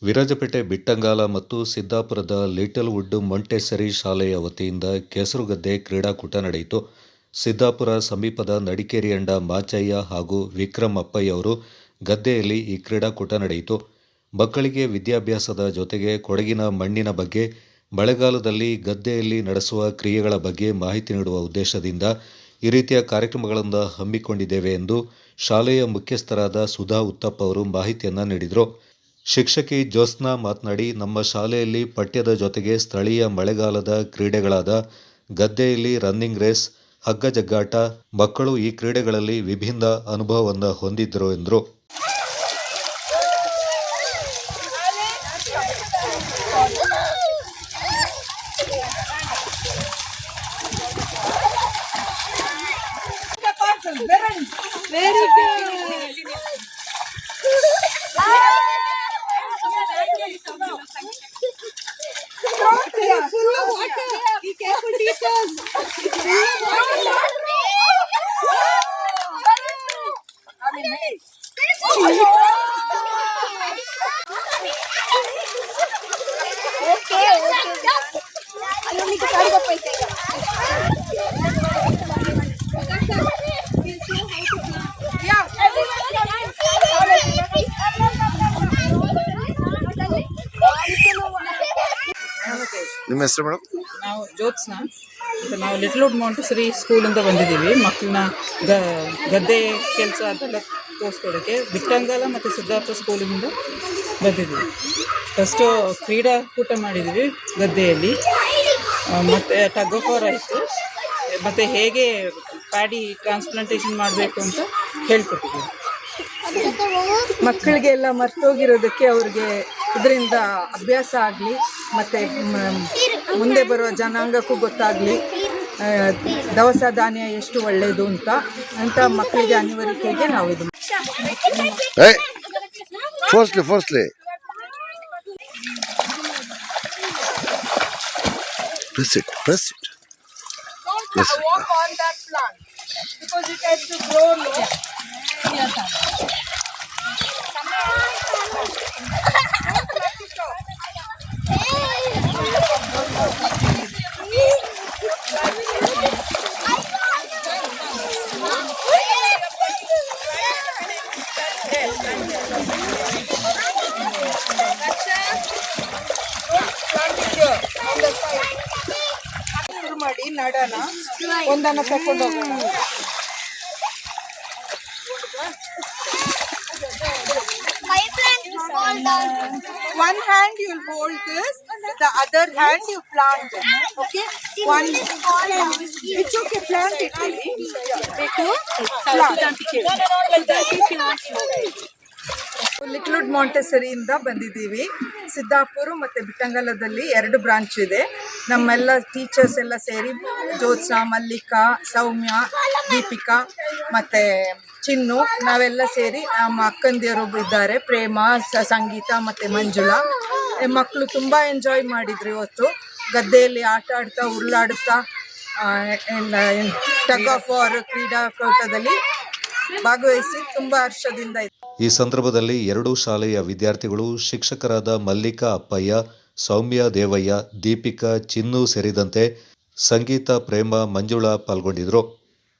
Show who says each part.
Speaker 1: ವಿರಾಜಪೇಟೆ ಬಿಟ್ಟಂಗಾಲ ಮತ್ತು ಸಿದ್ದಾಪುರದ little wood ಮೊಂಟೆಸರಿ ಶಾಲೆಯ ವತಿಯಿಂದ ಕೆಸರುಗದ್ದೆ ಕ್ರೀಡಾಕೂಟ ನಡೆಯಿತು. ಸಿದ್ದಾಪುರ ಸಮೀಪದ ನಡಿಕೇರಿಯಂಡ ಮಾಚಯ್ಯ ಹಾಗೂ ವಿಕ್ರಮ್ ಅಪ್ಪಯ್ಯವರು ಗದ್ದೆಯಲ್ಲಿ ಈ ಕ್ರೀಡಾಕೂಟ ನಡೆಯಿತು. ಮಕ್ಕಳಿಗೆ ವಿದ್ಯಾಭ್ಯಾಸದ ಜೊತೆಗೆ ಕೊಡಗಿನ ಮಣ್ಣಿನ ಬಗ್ಗೆ, ಮಳೆಗಾಲದಲ್ಲಿ ಗದ್ದೆಯಲ್ಲಿ ನಡೆಸುವ ಕ್ರಿಯೆಗಳ ಬಗ್ಗೆ ಮಾಹಿತಿ ನೀಡುವ ಉದ್ದೇಶದಿಂದ ಈ ರೀತಿಯ ಕಾರ್ಯಕ್ರಮಗಳನ್ನು ಹಮ್ಮಿಕೊಂಡಿದ್ದೇವೆ ಎಂದು ಶಾಲೆಯ ಮುಖ್ಯಸ್ಥರಾದ ಸುಧಾ ಉತ್ತಪ್ಪ ಅವರು ಮಾಹಿತಿಯನ್ನು ನೀಡಿದರು. ಶಿಕ್ಷಕಿ ಜ್ಯೋತ್ಸ್ನಾ ಮಾತನಾಡಿ, ನಮ್ಮ ಶಾಲೆಯಲ್ಲಿ ಪಠ್ಯದ ಜೊತೆಗೆ ಸ್ಥಳೀಯ ಮಳೆಗಾಲದ ಕ್ರೀಡೆಗಳಾದ ಗದ್ದೆಯಲ್ಲಿ ರನ್ನಿಂಗ್ ರೇಸ್, ಹಗ್ಗ ಜಗ್ಗಾಟ, ಮಕ್ಕಳು ಈ ಕ್ರೀಡೆಗಳಲ್ಲಿ ವಿಭಿನ್ನ ಅನುಭವವನ್ನು ಹೊಂದಿದ್ದರು ಎಂದರು.
Speaker 2: Very good. Full of water. Be careful, teachers. Okay. Ayo ni kita ada paisa.
Speaker 3: ನಿಮ್ಮ ಹೆಸರು ಮೇಡಮ್?
Speaker 4: ನಾವು ಜ್ಯೋತ್ಸ್ನಾ ಅಂತ. ನಾವು ಲಿಟಲ್ ವುಡ್ ಮೊಂಟೆಸರಿ ಸ್ಕೂಲಿಂದ ಬಂದಿದ್ದೀವಿ. ಮಕ್ಕಳನ್ನ ಗದ್ದೆ ಕೆಲಸ ಅಂತೆಲ್ಲ ತೋರಿಸ್ಕೊಡೋಕ್ಕೆ ಬಿಟ್ಟಂಗಾಲ ಮತ್ತು ಸಿದ್ದಾಪುರ ಸ್ಕೂಲಿಂದ ಬಂದಿದ್ದೀವಿ. ಫಸ್ಟು ಕ್ರೀಡಾಕೂಟ ಮಾಡಿದ್ದೀವಿ ಗದ್ದೆಯಲ್ಲಿ, ಮತ್ತು ಟಗ್ ಆಫ್ ವಾರ್ ಆಯಿತು, ಮತ್ತು ಹೇಗೆ ಪ್ಯಾಡಿ ಟ್ರಾನ್ಸ್ಪ್ಲಾಂಟೇಷನ್ ಮಾಡಬೇಕು ಅಂತ ಹೇಳ್ಕೊಟ್ಟಿದ್ದೀವಿ.
Speaker 5: ಮಕ್ಕಳಿಗೆಲ್ಲ ಮರ್ತೋಗಿರೋದಕ್ಕೆ ಅವ್ರಿಗೆ ಇದರಿಂದ ಅಭ್ಯಾಸ ಆಗಲಿ ಮತ್ತು ಮುಂದೆ ಬರುವ ಜನಾಂಗಕ್ಕೂ ಗೊತ್ತಾಗಲಿ ದವಸ ಧಾನ್ಯ ಎಷ್ಟು ಒಳ್ಳೆಯದು ಅಂತ ಮಕ್ಕಳಿಗೆ ಅನಿವಾರ್ಯತೆಗೆ ನಾವು ಇದು
Speaker 3: ಫೋರ್ಸ್ಲಿ press it. Yes.
Speaker 5: Walk on that plant because it has to grow low. ಶುರು ಮಾಡಿ ನಡನ ಒಂದನ್ನ ತಕೊಂಡು ಹೋಗೋಣ. One hand you will hold this, the other hand you plant it. Okay? One. It's okay, plant it. Little wood ಮೊಂಟೆಸರಿಯಿಂದ ಬಂದಿದ್ದೀವಿ. ಸಿದ್ದಾಪುರ ಮತ್ತು ಬಿಟ್ಟಂಗಲದಲ್ಲಿ 2 branch ಇದೆ. ನಮ್ಮೆಲ್ಲ ಟೀಚರ್ಸ್ ಎಲ್ಲ ಸೇರಿ ಜ್ಯೋತ್ಸ್ನಾ, ಮಲ್ಲಿಕಾ, ಸೌಮ್ಯ, ದೀಪಿಕಾ ಮತ್ತು ಚಿನ್ನು, ನಾವೆಲ್ಲ ಸೇರಿ ನಮ್ಮ ಅಕ್ಕಂದಿಯರು ಇದ್ದಾರೆ, ಪ್ರೇಮ, ಸಂಗೀತ ಮತ್ತು ಮಂಜುಳಾ. ಮಕ್ಕಳು ತುಂಬ ಎಂಜಾಯ್ ಮಾಡಿದ್ರು ಇವತ್ತು. ಗದ್ದೆಯಲ್ಲಿ ಆಟ ಆಡ್ತಾ ಉರುಳಾಡುತ್ತಾ ಟಗ್ ಆಫ್ ವಾರ್ ಕ್ರೀಡಾಕೂಟದಲ್ಲಿ ಭಾಗವಹಿಸಿ ತುಂಬ ಹರ್ಷದಿಂದ ಇತ್ತು.
Speaker 1: ಈ ಸಂದರ್ಭದಲ್ಲಿ 2 ಶಾಲೆಯ ವಿದ್ಯಾರ್ಥಿಗಳು, ಶಿಕ್ಷಕರಾದ ಮಲ್ಲಿಕಾ ಅಪ್ಪಯ್ಯ, ಸೌಮ್ಯ ದೇವಯ್ಯ, ದೀಪಿಕಾ, ಚಿನ್ನು ಸೇರಿದಂತೆ ಸಂಗೀತ, ಪ್ರೇಮ, ಮಂಜುಳಾ ಪಾಲ್ಗೊಂಡಿದ್ದರು.